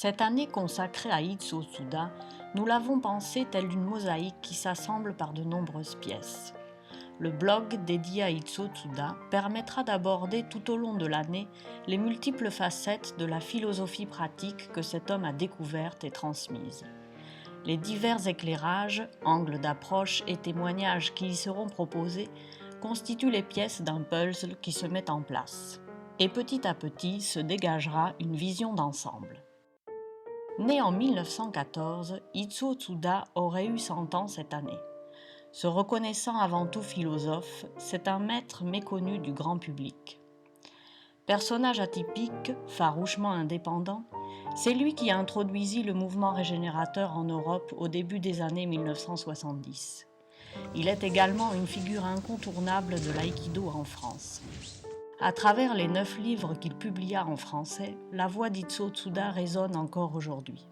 Cette année consacrée à Itsuo Tsuda, nous l'avons pensée telle une mosaïque qui s'assemble par de nombreuses pièces. Le blog dédié à Itsuo Tsuda permettra d'aborder tout au long de l'année les multiples facettes de la philosophie pratique que cet homme a découverte et transmise. Les divers éclairages, angles d'approche et témoignages qui y seront proposés constituent les pièces d'un puzzle qui se met en place. Et petit à petit se dégagera une vision d'ensemble. Né en 1914, Itsuo Tsuda aurait eu 100 ans cette année. Se reconnaissant avant tout philosophe, c'est un maître méconnu du grand public. Personnage atypique, farouchement indépendant, c'est lui qui introduisit le mouvement régénérateur en Europe au début des années 1970. Il est également une figure incontournable de l'aïkido en France. À travers les 9 livres qu'il publia en français, la voix d'Itsuo Tsuda résonne encore aujourd'hui.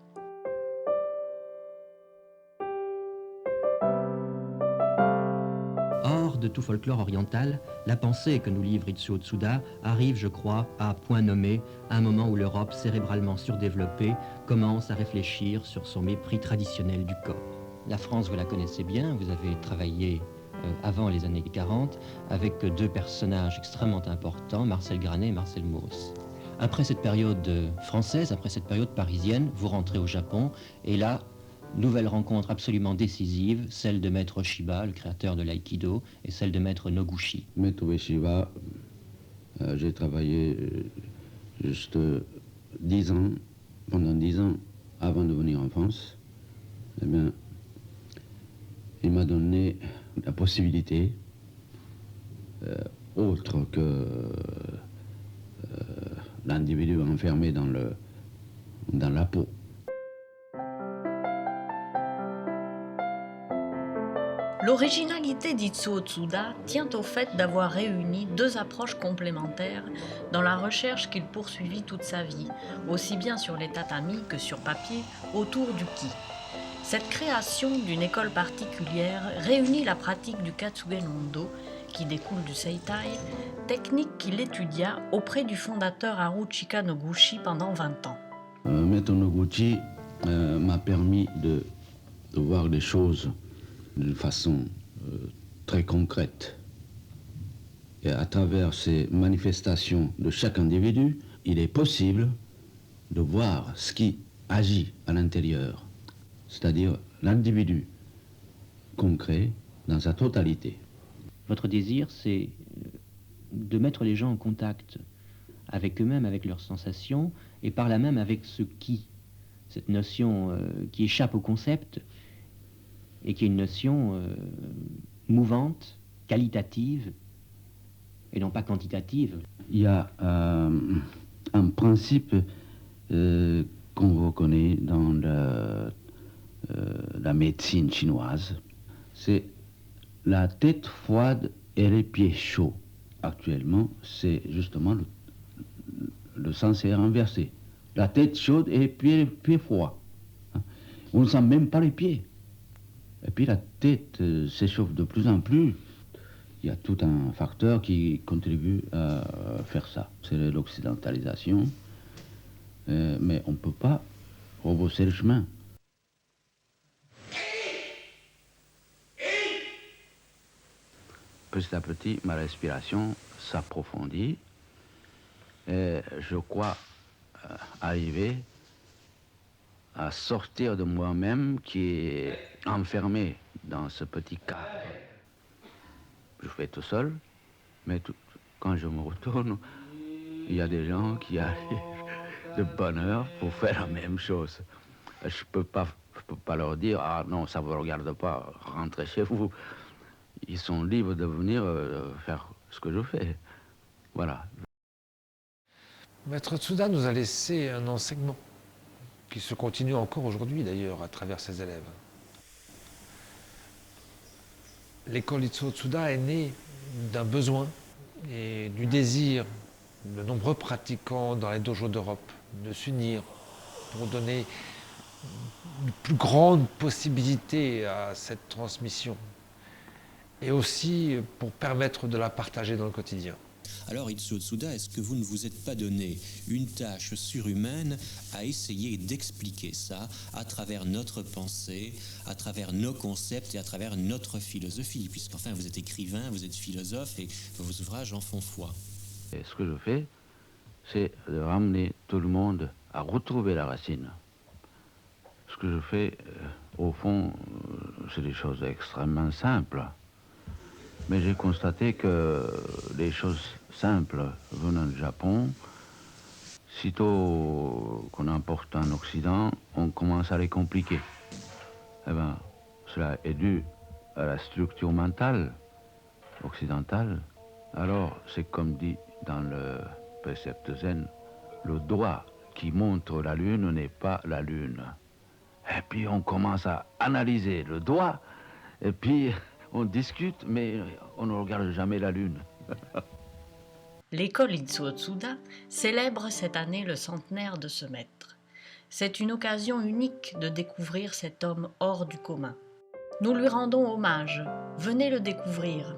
Hors de tout folklore oriental, la pensée que nous livre Itsuo Tsuda arrive, je crois, à point nommé, à un moment où l'Europe cérébralement surdéveloppée commence à réfléchir sur son mépris traditionnel du corps. La France, vous la connaissez bien, vous avez travaillé avant les années 40 avec deux personnages extrêmement importants, Marcel Granet et Marcel Mauss. Après cette période française, après cette période parisienne, vous rentrez au Japon et là, nouvelle rencontre absolument décisive, celle de Maître Shiba, le créateur de l'aïkido, et celle de Maître Noguchi. Maître Shiba, j'ai travaillé juste 10 ans, pendant 10 ans, avant de venir en France. Eh bien, il m'a donné la possibilité, autre que l'individu enfermé dans la peau. L'originalité d'Itsuo Tsuda tient au fait d'avoir réuni deux approches complémentaires dans la recherche qu'il poursuivit toute sa vie, aussi bien sur les tatamis que sur papier, autour du ki. Cette création d'une école particulière réunit la pratique du Katsugen Hondo, qui découle du Seitai, technique qu'il étudia auprès du fondateur Haruchika Noguchi pendant 20 ans. Maître Noguchi m'a permis de voir les choses d'une façon très concrète. Et à travers ces manifestations de chaque individu, il est possible de voir ce qui agit à l'intérieur, c'est-à-dire l'individu concret dans sa totalité. Votre désir, c'est de mettre les gens en contact avec eux-mêmes, avec leurs sensations, et par là même avec ce qui, cette notion qui échappe au concept, et qui est une notion mouvante, qualitative, et non pas quantitative. Il y a un principe qu'on reconnaît dans la médecine chinoise, c'est la tête froide et les pieds chauds. Actuellement, c'est justement le sens est renversé. La tête chaude et les pieds froids. On ne sent même pas les pieds. Et puis la tête s'échauffe de plus en plus. Il y a tout un facteur qui contribue à faire ça. C'est l'occidentalisation. Mais on ne peut pas rebrousser le chemin. Petit à petit, ma respiration s'approfondit. Et je crois arriver à sortir de moi-même qui est enfermé dans ce petit cadre. Je fais tout seul, mais quand je me retourne, il y a des gens qui arrivent de bonne heure pour faire la même chose. Je peux pas leur dire « Ah non, ça ne vous regarde pas, rentrez chez vous ». Ils sont libres de venir faire ce que je fais. Voilà. Maître Tsuda nous a laissé un enseignement qui se continue encore aujourd'hui d'ailleurs à travers ses élèves. L'école Itsuo Tsuda est née d'un besoin et du désir de nombreux pratiquants dans les dojos d'Europe de s'unir pour donner une plus grande possibilité à cette transmission et aussi pour permettre de la partager dans le quotidien. Alors Itsuo Tsuda, est-ce que vous ne vous êtes pas donné une tâche surhumaine à essayer d'expliquer ça à travers notre pensée, à travers nos concepts et à travers notre philosophie, puisqu'enfin vous êtes écrivain, vous êtes philosophe et vos ouvrages en font foi. Et ce que je fais, c'est de ramener tout le monde à retrouver la racine. Ce que je fais, au fond, c'est des choses extrêmement simples. Mais j'ai constaté que les choses simples venant du Japon, sitôt qu'on emporte en Occident, on commence à les compliquer. Eh bien, cela est dû à la structure mentale occidentale. Alors, c'est comme dit dans le précepte zen, le doigt qui montre la lune n'est pas la lune. Et puis on commence à analyser le doigt, et puis on discute, mais on ne regarde jamais la lune. L'école Itsuo Tsuda célèbre cette année le centenaire de ce maître. C'est une occasion unique de découvrir cet homme hors du commun. Nous lui rendons hommage. Venez le découvrir.